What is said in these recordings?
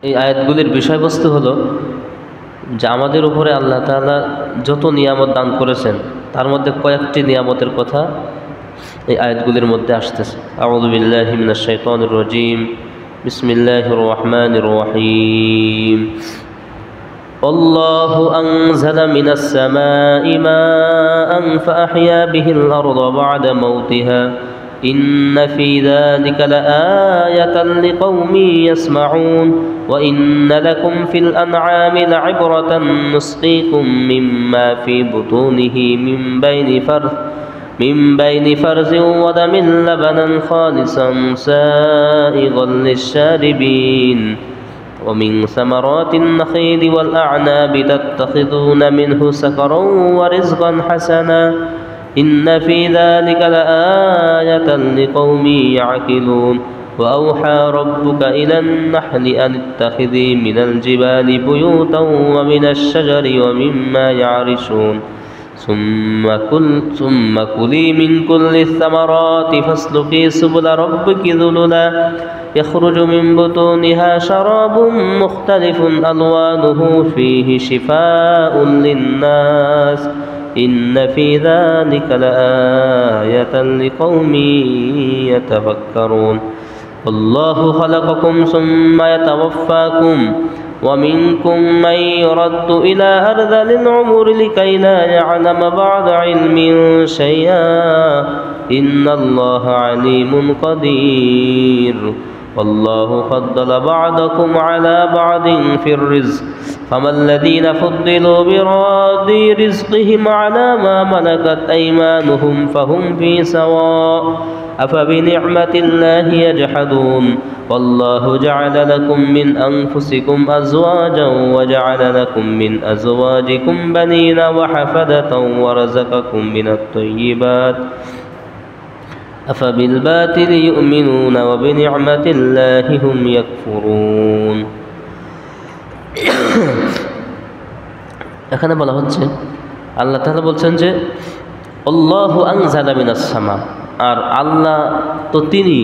এই আয়াতগুলির বিষয়বস্তু হলো যে আমাদের উপরে আল্লাহ তাআলা যত নিয়ামত দান করেছেন তার মধ্যে কয়েকটি নিয়ামতের কথা এই আয়াতগুলির মধ্যে আসতেছে। আউযু বিল্লাহি মিনাশ শাইতানির রাজীম, বিসমিল্লাহির রহমানির রহিম। আল্লাহু আনজালা মিনাস সামাই মাআন ফাআহইয়া বিহিল আরদা বা'দা মাউতিহা ইন্না ফি যালিকা লাআয়াতান লিকাওমিন ইয়াসমাউন ওয়া ইন্না লাকুম ফিল আনআমি লা'iবরাতান নুসকিকুম মিম্মা ফি বুতুনিহি من بين فرز ودم لبنا خالصا سائغا للشاربين ومن ثمرات النخيل والأعناب تتخذون منه سكرا ورزقا حسنا إن في ذلك لآية لقوم يعقلون وأوحى ربك إلى النحل أن اتخذي من الجبال بيوتا ومن الشجر ومما يعرشون ثم كلي من كل الثمرات فاسلكي سبل ربك ذللا يخرج من بطونها شراب مختلف ألوانه فيه شفاء للناس إن في ذلك لآية لقوم يتفكرون والله خلقكم ثم يتوفاكم ومنكم من يرد إلى أرذل العمر لكي لا يعلم بعد علم شيئا إن الله عليم قدير والله فضل بعضكم على بعض في الرزق فما الذين فضلوا براد رزقهم على ما ملكت أيمانهم فهم في سواء أفبنعمة الله يجحدون والله جعل لكم من أنفسكم أزواجا وجعل لكم من أزواجكم بنين وحفدة ورزقكم من الطيبات أفبالباطل يؤمنون وبنعمة الله هم يكفرون এখানে বলা হচ্ছে আল্লাহ তাআলা বলছেন যে আল্লাহু আনজালা মিনাস সামা, আর আল্লাহ তো তিনি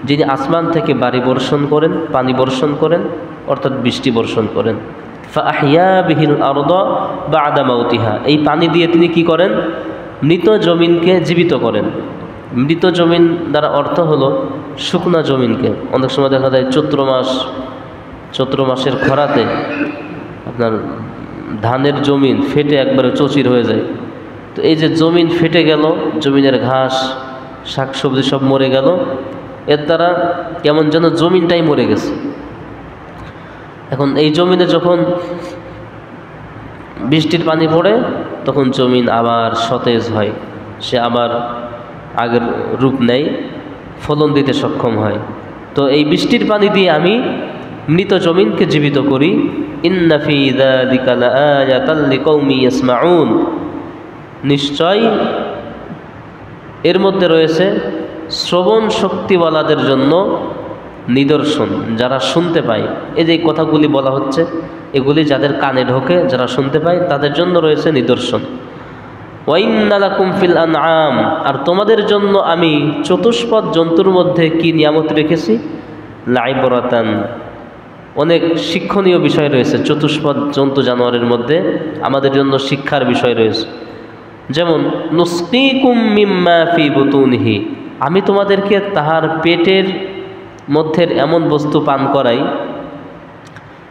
যিনি আসমান থেকে বাড়ি বর্ষণ করেন, পানি বর্ষণ করেন, অর্থাৎ বৃষ্টি বর্ষণ করেন। ফাআহইয়া বিহিল আরদা বা'দা মাউতিহা, এই পানি দিয়ে তিনি কি করেন? মৃত জমিনকে জীবিত করেন। মৃত জমিন দ্বারা অর্থ হলো শুকনা জমিনকে। অনেক সময় দেখা যায় চৈত্র মাসের খরাতে আপনার ধানের জমিন ফেটে একবারে চচির হয়ে যায়। তো এই যে জমিন ফেটে গেল, জমিনের ঘাস শাকসবজি সব মরে গেল, এর দ্বারা কেমন যেন জমিনটাই মরে গেছে। এখন এই জমিনে যখন বৃষ্টির পানি পড়ে তখন জমিন আবার সতেজ হয়, সে আবার আগের রূপ নেয়, ফলন দিতে সক্ষম হয়। তো এই বৃষ্টির পানি দিয়ে আমি মৃত জমিনকে জীবিত করি। ইন্না ফি যালিকা লাআয়াতান লিকাওমিন ইয়াসমাউন, নিশ্চয় এর মধ্যে রয়েছে শ্রবণ শক্তিওয়ালাদের জন্য নিদর্শন, যারা শুনতে পায়। এই যে কথাগুলি বলা হচ্ছে, এগুলি যাদের কানে ঢোকে, যারা শুনতে পায়, তাদের জন্য রয়েছে নিদর্শন। ওয়া ইন্না লাকুম ফিল আনআম, আর তোমাদের জন্য আমি চতুষ্পদ জন্তুর মধ্যে কি নিয়ামত রেখেছি? লাইবরাতান, অনেক শিক্ষণীয় বিষয় রয়েছে চতুষ্পদ জন্তু জানোয়ারের মধ্যে, আমাদের জন্য শিক্ষার বিষয় রয়েছে। যেমন নুসকিকুম মিম্মা ফি বুতুনিহি, আমি তোমাদেরকে তাহার পেটের মধ্যে এমন বস্তু পান করাই,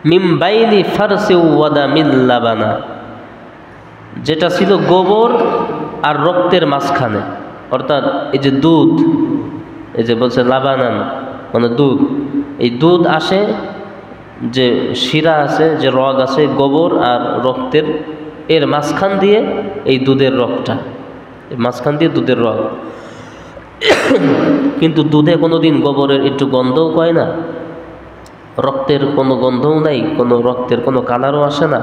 মিম বাইনি ফারসি ওয়াদামিল লাবানা, যেটা ছিল গোবর আর রক্তের মাঝখানে। অর্থাৎ এই যে দুধ, এই যে বলছে লাবানান মানে দুধ, এই দুধ আসে, যে শিরা আছে, যে রগ আছে গোবর আর রক্তের, এর মাঝখান দিয়ে এই দুধের রগটা, মাঝখান দিয়ে দুধের রগ। কিন্তু দুধে কোনো দিন গোবরের একটু গন্ধও পায় না, রক্তের কোনো গন্ধও নাই, কোনো রক্তের কোনো কালারও আসে না,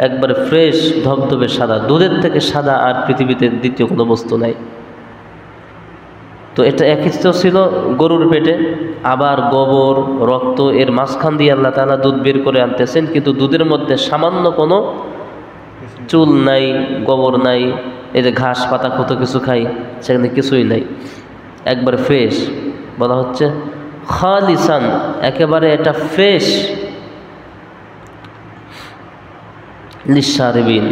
একবারে ফ্রেশ ধবধবে সাদা। দুধের থেকে সাদা আর পৃথিবীতে দ্বিতীয় কোনো বস্তু নাই। তো এটা একই ছিল গরুর পেটে, আবার গোবর রক্ত এর মাঝখান দিয়ে আল্লাহ তাআলা দুধ বের করে আনতেছেন, কিন্তু দুধের মধ্যে সামান্য কোনো চুল নাই, গোবর নাই, এই যে ঘাস পাতা কত কিছু খাই, সেখানে কিছুই নাই, একবারে ফ্রেশ। বলা হচ্ছে খালিসান, একেবারে এটা ফ্রেশ লিশারিবিন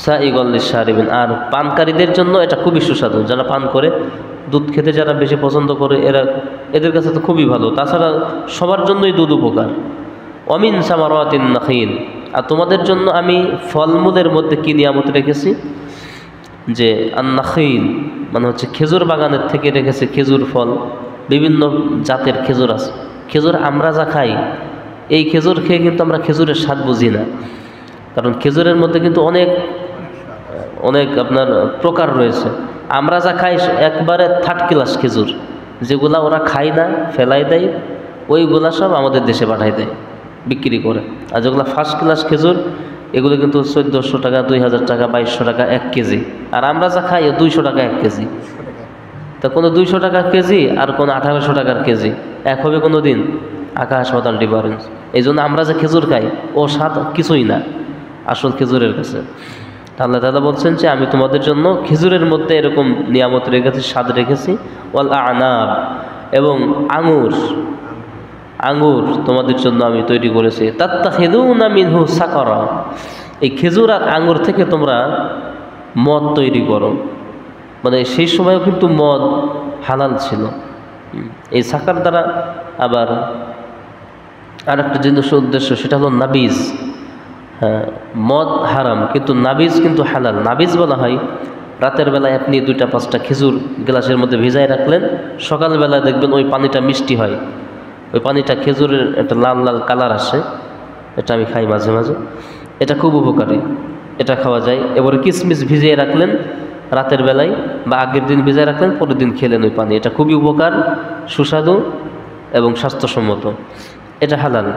সাইগল লিশারিবিন, আর পানকারীদের জন্য এটা খুবই সুস্বাদু। যারা পান করে, দুধ খেতে যারা বেশি পছন্দ করে, এদের কাছে তো খুবই ভালো। তাছাড়া সবার জন্যই দুধ উপকার। অমিন সামারাতিন নাখিল, আর তোমাদের জন্য আমি ফলমূলের মধ্যে কি নিয়ামত রেখেছি, যে আন-নাখিল মানে হচ্ছে খেজুর বাগানের থেকে রেখেছে খেজুর ফল। বিভিন্ন জাতের খেজুর আছে। খেজুর আমরা যা খাই, এই খেজুর খেয়ে কিন্তু আমরা খেজুরের স্বাদ বুঝি না, কারণ খেজুরের মধ্যে কিন্তু অনেক অনেক আপনার প্রকার রয়েছে। আমরা যা খাই একবারে থার্ড ক্লাস খেজুর, যেগুলা ওরা খায় না, ফেলাই দেয়, ওইগুলা সব আমাদের দেশে পাঠাই দেয় বিক্রি করে। আর যেগুলো ফার্স্ট ক্লাস খেজুর, এগুলো কিন্তু 1400 টাকা, 2000 টাকা, 2200 টাকা 1 কেজি। আর আমরা যা খাই 200 টাকা 1 কেজি। তা কোনো 200 টাকার কেজি আর কোনো 1800 টাকার কেজি এক হবে কোনো দিন? আকাশ পাতাল ডিফারেন্স। এই জন্য আমরা যে খেজুর খাই, ও স্বাদ কিছুই না আসল খেজুরের কাছে। আল্লাহ তাআলা বলছেন যে আমি তোমাদের জন্য খেজুরের মধ্যে এরকম নিয়ামত রেখেছি, স্বাদ রেখেছি। ওয়াল আনাব, এবং আঙুর, আঙুর তোমাদের জন্য আমি তৈরি করেছি। তাত্তাখিযুনা মিনহু সাকারা, এই খেজুর আর আঙুর থেকে তোমরা মদ তৈরি করো। মানে সেই সময়ও কিন্তু মদ হালাল ছিল। এই সাকার দ্বারা আবার আর একটা জিনিস উদ্দেশ্য, সেটা হলো নাবিজ। হ্যাঁ, মদ হারাম কিন্তু নাবিজ কিন্তু হালাল। নাবিজ বলা হয় রাতের বেলায় আপনি 2-5টা খেজুর গ্লাসের মধ্যে ভিজায় রাখলেন, সকালবেলায় দেখবেন ওই পানিটা মিষ্টি হয়, ওই পানিটা খেজুরের একটা লাল লাল কালার আসে। এটা আমি খাই মাঝে মাঝে, এটা খুব উপকারী, এটা খাওয়া যায়। এবারে কিশমিশ ভিজিয়ে রাখলেন রাতের বেলায়, বা আগের দিন ভিজিয়ে রাখলেন, পরের দিন খেলেন ওই পানি, এটা খুবই উপকার, সুস্বাদু এবং স্বাস্থ্যসম্মত, এটা হালাল।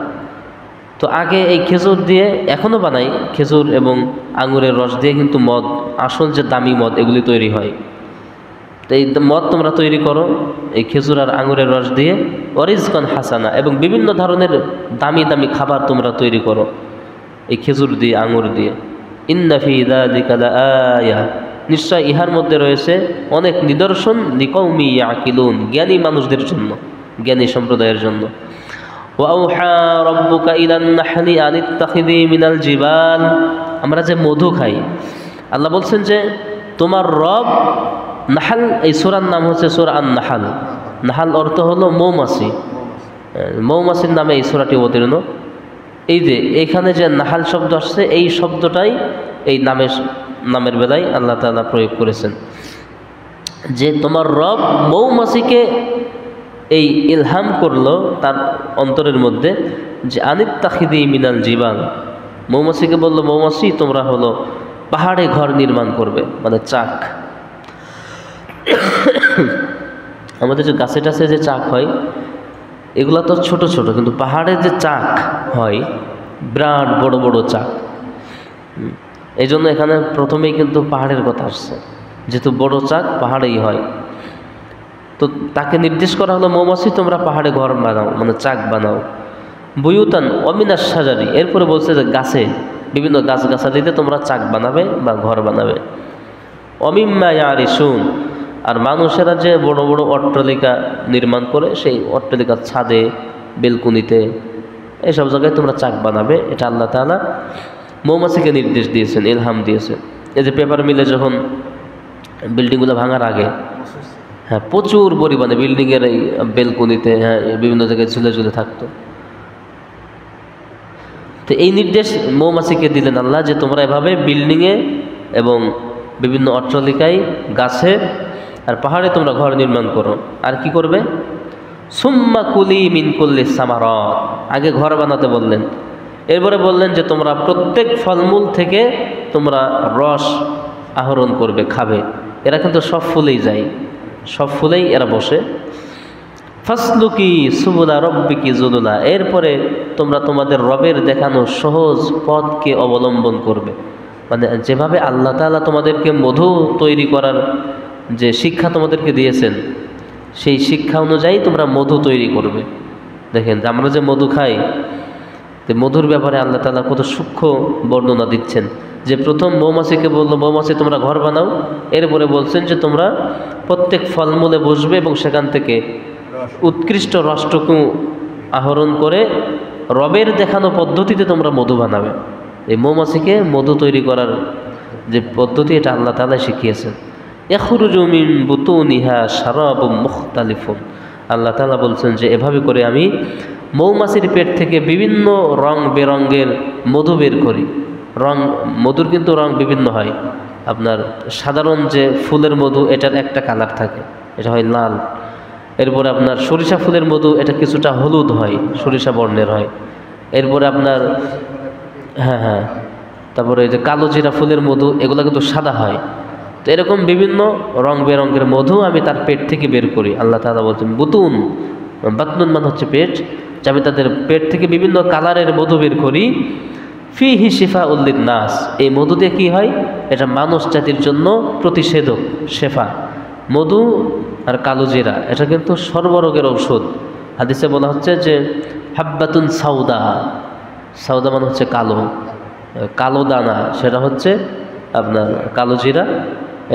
তো আগে এই খেজুর দিয়ে, এখনও বানাই, খেজুর এবং আঙুরের রস দিয়ে কিন্তু মদ, আসল যে দামি মদ, এগুলি তৈরি হয়। তো এই মদ তোমরা তৈরি করো এই খেজুর আর আঙুরের রস দিয়ে। ওয়ারিজকান হাসানা, এবং বিভিন্ন ধরনের দামি দামি খাবার তোমরা তৈরি করো এই খেজুর দিয়ে, আঙুর দিয়ে। ইন্না ফি যালিকা লাআয়া, নিশ্চয় ইহার মধ্যে রয়েছে অনেক নিদর্শন, লিকাউমি ইয়াকিলুন, জ্ঞানী মানুষদের জন্য, জ্ঞানী সম্প্রদায়ের জন্য। ওয়াউহা রাব্বুকা ইলান নাহলি আন ইত্তাখিযি মিনাল জিবাল, আমরা যে মধু খাই, আল্লাহ বলছেন যে তোমার রব, নাহাল, এই সূরার নাম হচ্ছে সূরা আন-নাহাল। নাহাল অর্থ হলো মৌমাছি, মৌমাছির নামে এই সূরাটি অবতীর্ণ। এই যে এখানে যে নাহাল শব্দ আসছে, এই শব্দটাই এই নামের বেলায় আল্লাহ তাআলা প্রয়োগ করেছেন, যে তোমার রব মৌমাছিকে এই ইলহাম করলো তার অন্তরের মধ্যে, যে আনিত্তাখিযি মিনাল জিবাল, মৌমাছিকে বললো, মৌমাছি তোমরা হলো পাহাড়ে ঘর নির্মাণ করবে, মানে চাক। আমাদের যে গাছে টাছে যে চাক হয়, এগুলা তো ছোট ছোট, কিন্তু পাহাড়ে যে চাক হয় বিরাট বড় বড় চাক। এই জন্য এখানে প্রথমেই কিন্তু পাহাড়ের কথা আসছে, যেহেতু বড় চাক পাহাড়েই হয়। তো তাকে নির্দেশ করা হলো, মৌমাছি তোমরা পাহাড়ে ঘর বানাও, মানে চাক বানাও। বুয়ুতান অমিনাস সাজারি, এরপরে বলছে যে গাছে, বিভিন্ন গাছগাছালিতে তোমরা চাক বানাবে বা ঘর বানাবে। অমিম্মা ইয়ারিসুন, আর মানুষেরা যে বড় বড় অট্টালিকা নির্মাণ করে, সেই অট্টালিকার ছাদে, বেলকুনিতে, এইসব জায়গায় তোমরা চাক বানাবে। এটা আল্লাহ তাআলা মৌমাছিকে নির্দেশ দিয়েছেন, ইলহাম দিয়েছেন। এই যে পেপার মিলে যখন বিল্ডিংগুলো ভাঙার আগে, হ্যাঁ, প্রচুর পরিমাণে বিল্ডিংয়ের এই বেলকুনিতে, হ্যাঁ, বিভিন্ন জায়গায় ঝুলে ঝুলে থাকতো। তো এই নির্দেশ মৌমাছিকে দিলেন আল্লাহ, যে তোমরা এভাবে বিল্ডিংয়ে এবং বিভিন্ন অট্টালিকায়, গাছে আর পাহাড়ে তোমরা ঘর নির্মাণ করো। আর কি করবে? সুম্মা কুলি মিন কুল্লি সামারাত, আগে ঘর বানাতে বললেন, এরপরে বললেন যে তোমরা প্রত্যেক ফলমূল থেকে তোমরা রস আহরণ করবে, খাবে। এরা কিন্তু সব ফুলেই যায়, সব ফুলেই এরা বসে। ফাসলুকি সুবুলা রব্বিকি যুলুলা, এরপরে তোমরা তোমাদের রবের দেখানো সহজ পথকে অবলম্বন করবে। মানে যেভাবে আল্লাহ তাআলা তোমাদেরকে মধু তৈরি করার যে শিক্ষা তোমাদেরকে দিয়েছেন, সেই শিক্ষা অনুযায়ী তোমরা মধু তৈরি করবে। দেখেন আমরা যে মধু খাই, তো মধুর ব্যাপারে আল্লাহ তাআলা কত সূক্ষ্ম বর্ণনা দিচ্ছেন। যে প্রথম মৌমাছিকে বললো, মৌমাছি তোমরা ঘর বানাও, এরপরে বলছেন যে তোমরা প্রত্যেক ফলমূলে বসবে এবং সেখান থেকে উৎকৃষ্ট রসটুকু আহরণ করে রবের দেখানো পদ্ধতিতে তোমরা মধু বানাবে। এই মৌমাছিকে মধু তৈরি করার যে পদ্ধতি এটা আল্লাহ তাআলা শিখিয়েছেন। ইয়াখরুজু মিন বুতুনিহা শারাবুম মুখতালিফুন, আল্লাহ তাআলা বলছেন যে এভাবে করে আমি মৌমাছির পেট থেকে বিভিন্ন রং বেরঙের মধু বের করি। মধুর কিন্তু রং বিভিন্ন হয়। আপনার সাধারণ যে ফুলের মধু এটার একটা কালার থাকে, এটা হয় লাল। এরপরে আপনার সরিষা ফুলের মধু এটা কিছুটা হলুদ হয়, সরিষা বর্ণের হয়। এরপরে আপনার হ্যাঁ তারপরে এই যে কালো জিরা ফুলের মধু এগুলো কিন্তু সাদা হয়। তো এরকম বিভিন্ন রং বেরঙের মধু আমি তার পেট থেকে বের করি। আল্লাহ তাআলা বলছেন বুতুন, বাতনুন মানে হচ্ছে পেট, যে আমি তাদের পেট থেকে বিভিন্ন কালারের মধু বের করি। ফিহি শিফাউল লিন্নাস, এই মধু দিয়ে কী হয়, এটা মানুষ জাতির জন্য প্রতিষেধক, শেফা। মধু আর কালো জিরা এটা কিন্তু সর্বরোগের ঔষধ। হাদিসে বলা হচ্ছে যে হাব্বাতুন সাউদা, সাউদা মানে হচ্ছে কালো, কালো দানা, সেটা হচ্ছে আপনার কালো জিরা।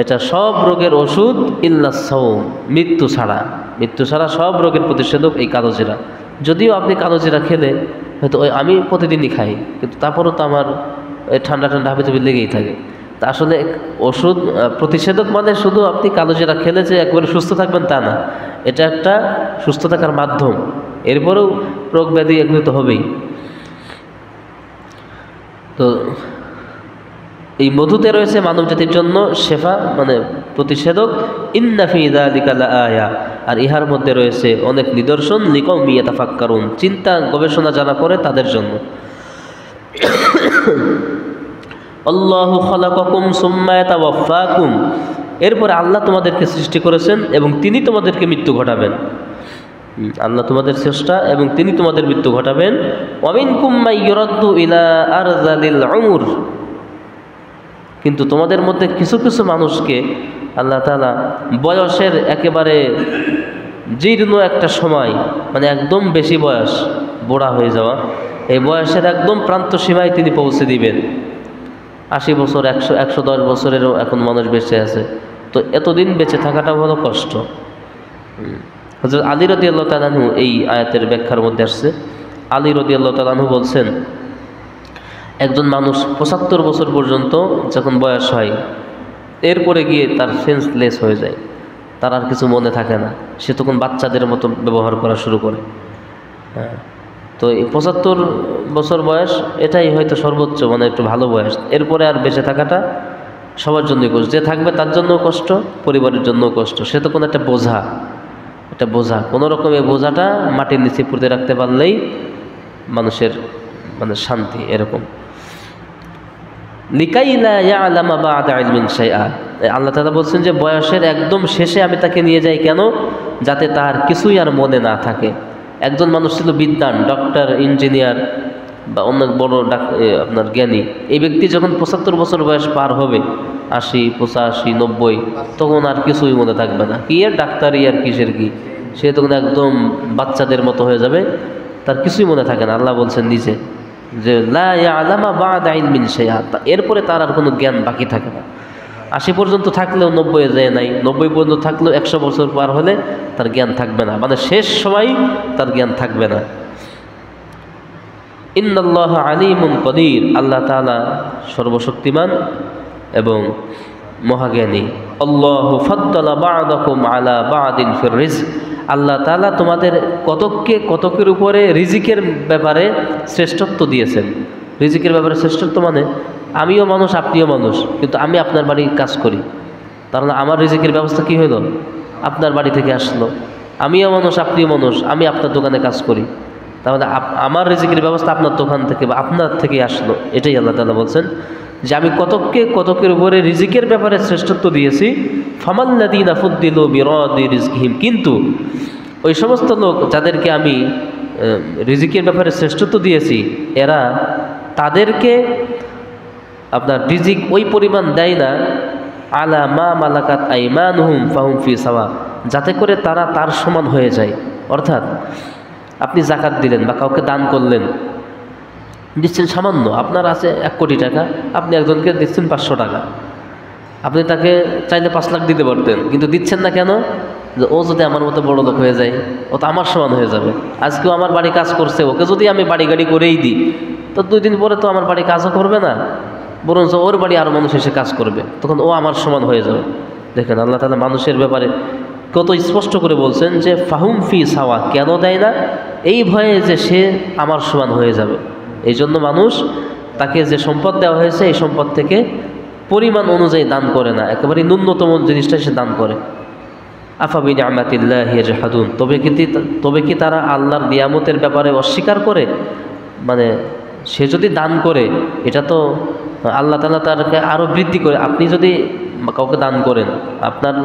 এটা সব রোগের ওষুধ ইল্লা সাওম, মৃত্যু ছাড়া সব রোগের প্রতিষেধক এই কালো জিরা। যদিও আপনি কালো জিরা খেলে হয়তো আমি প্রতিদিনই খাই, কিন্তু তারপরও তো আমার ঠান্ডা হাবিজাবি লেগেই থাকে। তা আসলে ওষুধ প্রতিষেধক মানে শুধু আপনি কালো জিরা খেলে যে একবারে সুস্থ থাকবেন তা না, এটা একটা সুস্থ থাকার মাধ্যম। এরপরেও রোগ ব্যাধি এগুলো তো হবেই। তো এই মধুতে রয়েছে মানব জাতির জন্য শেফা মানে প্রতিষেধক। ইন্না ফি যালিকা লাআয়া, আর ইহার মধ্যে রয়েছে অনেক নিদর্শন, লিকাউমি ইয়াতাফাক্কারুন, চিন্তা গবেষণা যারা করে তাদের জন্য। আল্লাহু খালাকাকুম সুম্মা ইয়াতাওয়াফাকুম, এরপরে আল্লাহ তোমাদেরকে সৃষ্টি করেছেন এবং তিনি তোমাদেরকে মৃত্যু ঘটাবেন। আল্লাহ তোমাদের স্রষ্টা এবং তিনি তোমাদের মৃত্যু ঘটাবেন। ওয়া মিনকুম মান ইউরাদ্দু ইলা আরযালিল উমর, কিন্তু তোমাদের মধ্যে কিছু কিছু মানুষকে আল্লাহ তাআলা বয়সের একেবারে জীর্ণ একটা সময়, মানে একদম বেশি বয়স, বুড়া হয়ে যাওয়া, এই বয়সের একদম প্রান্ত সীমায় তিনি পৌঁছে দিবেন। 80 বছর, 110 বছরেরও এখন মানুষ বেঁচে আছে। তো এতদিন বেঁচে থাকাটা হলো কষ্ট। হযরত আলী রাদিয়াল্লাহু তাআলা আনহু এই আয়াতের ব্যাখ্যার মধ্যে আসছে। আলী রাদিয়াল্লাহু তাআলা আনহু বলছেন, একজন মানুষ 75 বছর পর্যন্ত যখন বয়স হয়, এরপরে গিয়ে তার সেন্সলেস হয়ে যায়, তার আর কিছু মনে থাকে না, সে তখন বাচ্চাদের মতো ব্যবহার করা শুরু করে। হ্যাঁ, তো এই 75 বছর বয়স এটাই হয়তো সর্বোচ্চ, মানে একটু ভালো বয়স। এরপরে আর বেঁচে থাকাটা সবার জন্যই কষ্ট, যে থাকবে তার জন্যও কষ্ট, পরিবারের জন্যও কষ্ট। সে তো কোনো একটা বোঝা, কোনো রকম এই বোঝাটা মাটির নিচে পুঁতে রাখতে পারলেই মানুষের মানে শান্তি। এরকম লিকাইলা ইয়ালামা বা'দা ইলমিন শাইআ, আল্লাহ তাআলা বলছেন যে বয়সের একদম শেষে আমি তাকে নিয়ে যাই কেন, যাতে তার কিছুই আর মনে না থাকে। একজন মানুষ ছিল বিদ্বান, ডক্টর, ইঞ্জিনিয়ার বা অনেক বড় আপনার জ্ঞানী। এই ব্যক্তি যখন 75 বছর বয়স পার হবে, 80, 85, 90, তখন আর কিছুই মনে থাকবে না। কি আর ডাক্তারি আর কিসের কি, সে তখন একদম বাচ্চাদের মতো হয়ে যাবে, তার কিছুই মনে থাকে না। আল্লাহ বলছেন নিজে যে লা ইয়ালামা বা'দা ইলমিন শাইআ, এরপরে তার আর কোনো জ্ঞান বাকি থাকে না। 80 পর্যন্ত থাকলেও 90 যায় নাই, 90 পর্যন্ত থাকলেও 100 বছর পার হলে তার জ্ঞান থাকবে না, মানে শেষ সময় তার জ্ঞান থাকবে না। ইন্নাল্লাহা আলিমুন কদির, আল্লাহ তাআলা সর্বশক্তিমান এবং মহাজ্ঞানী। আল্লাহু ফাদ্দালা বা'দাকুম আলা বা'দিন ফির রিজক, আল্লাহ তাআলা তোমাদের কতকের উপরে রিজিকের ব্যাপারে শ্রেষ্ঠত্ব দিয়েছেন। রিজিকের ব্যাপারে শ্রেষ্ঠত্ব মানে আমিও মানুষ, আপনিও মানুষ, কিন্তু আমি আপনার বাড়ির কাজ করি, তাহলে আমার রিজিকের ব্যবস্থা কি হইল, আপনার বাড়ি থেকে আসলো। আমিও মানুষ, আপনিও মানুষ, আমি আপনার দোকানে কাজ করি, তাহলে আমার রিজিকের ব্যবস্থা আপনার দোকান থেকে বা আপনার থেকে আসলো। এটাই আল্লাহ তাআলা বলছেন যে আমি কতকের উপরে রিজিকের ব্যাপারে শ্রেষ্ঠত্ব দিয়েছি। ফামাল্লাযীনা ফুদ্দিলু বিরাদি রিজকিহিম, কিন্তু ওই সমস্ত লোক যাদেরকে আমি রিজিকের ব্যাপারে শ্রেষ্ঠত্ব দিয়েছি, এরা তাদেরকে আপনার রিজিক ওই পরিমাণ দেয় না, আলা মা মালাকাত আইমানুহুম ফাহুম ফি সাওয়া, যাতে করে তারা তার সমান হয়ে যায়। অর্থাৎ আপনি যাকাত দিলেন বা কাউকে দান করলেন, দিচ্ছেন সামান্য, আপনার আছে 1 কোটি টাকা, আপনি একজনকে দিচ্ছেন 500 টাকা, আপনি তাকে চাইলে 5 লাখ দিতে পারতেন, কিন্তু দিচ্ছেন না কেন, যে ও যদি আমার মতো বড় লোক হয়ে যায়, ও তো আমার সমান হয়ে যাবে। আজকেও আমার বাড়ি কাজ করছে, ওকে যদি আমি বাড়ি গাড়ি করেই দিই, তো 2 দিন পরে তো আমার বাড়ি কাজও করবে না, বরঞ্চ ওর বাড়ি আরও মানুষ এসে কাজ করবে, তখন ও আমার সমান হয়ে যাবে। দেখেন আল্লাহ তাআলা মানুষের ব্যাপারে কত স্পষ্ট করে বলছেন যে ফাহুম ফি সাওয়া, কেন দেয় না? এই ভয়ে যে সে আমার সমান হয়ে যাবে। এই জন্য মানুষ তাকে যে সম্পদ দেওয়া হয়েছে এই সম্পদ থেকে পরিমাণ অনুযায়ী দান করে না, একেবারে ন্যূনতম জিনিসটা সে দান করে। আফা বিনিআমাতিল্লাহি ইয়াজহাদুন, তবে কি তারা আল্লাহর নিয়ামতের ব্যাপারে অস্বীকার করে? মানে সে যদি দান করে, এটা তো আল্লাহ তাআলা তাকে আরও বৃদ্ধি করে। আপনি যদি কাউকে দান করেন, আপনার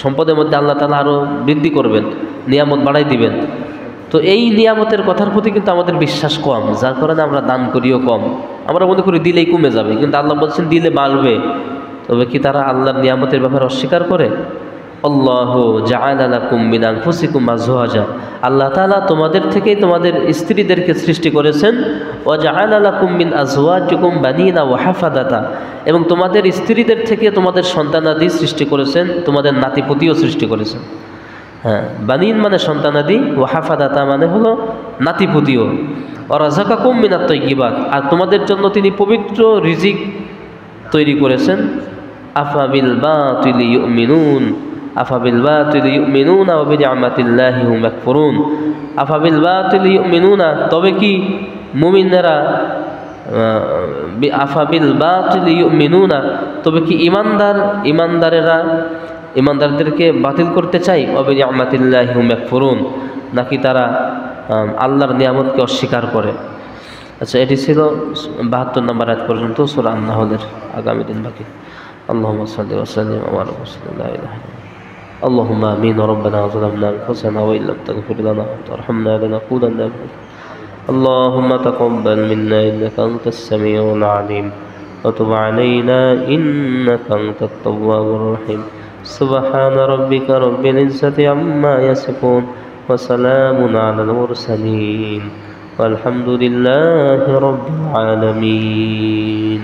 সম্পদের মধ্যে আল্লাহ তাআলা আরও বৃদ্ধি করবেন, নিয়ামত বাড়াই দিবেন। তো এই নিয়ামতের কথার প্রতি কিন্তু আমাদের বিশ্বাস কম, যার কারণে আমরা দান করিও কম। আমরা মনে করি দিলেই কমে যাবে, কিন্তু আল্লাহ বলছেন দিলে বাড়বে। তবে কি তারা আল্লাহর নিয়ামতের ব্যাপারে অস্বীকার করে? আল্লাহু জাআলা লাকুম মিন আনফুসিকুম আজওয়াজা, আল্লাহ তাআলা তোমাদের থেকেই তোমাদের স্ত্রীদেরকে সৃষ্টি করেছেন। ওয়া জাআলা লাকুম মিন আজওয়াজিকুম বানিনা ওয়া হাফাদাতা, এবং তোমাদের স্ত্রীদের থেকে তোমাদের সন্তানাদি সৃষ্টি করেছেন, তোমাদের নাতিপুতিও সৃষ্টি করেছেন। হ্যাঁ, বানিন মানে সন্তানাদি, ওয়া হাফাদাতা মানে হলো নাতিপুতিও। ওয়া রাযাকাকুম মিনাত তাইয়্যিবাত, আর তোমাদের জন্য তিনি পবিত্র রিজিক তৈরি করেছেন। আফা বিল বাতিলি ইউমিনুন আফা বিল বাতিলি ইউমিনুনা ওয়া বিনিআমাতিল্লাহি হুম ইয়াকফুরুন। আফা বিল বাতিলি ইউমিনুনা, তবে কি মুমিনেরা, আফা বিল বাতিলি ইউমিনুনা, তবে কি ইমানদারদেরকে বাতিল করতে চাই? ওয়া বিনিআমাতিল্লাহি হুম ইয়াকফুরুন, নাকি তারা আল্লাহর নিয়ামতকে অস্বীকার করে? আচ্ছা, এটি ছিল 72 নম্বর আয়াত পর্যন্ত সূরা আন-নাহলের। আগামী দিন বাকি। اللهم صل وسلم على رسول الله لا اله الا الله. اللهم امين. ربنا ظلمنا انفسنا وان لم تغفر لنا وترحمنا لنكونن من اللهم تقبل منا انك انت السميع العليم وتب علينا انك انت التواب الرحيم. سبحان ربك رب العزة عما يصفون وسلام على المرسلين والحمد لله رب العالمين.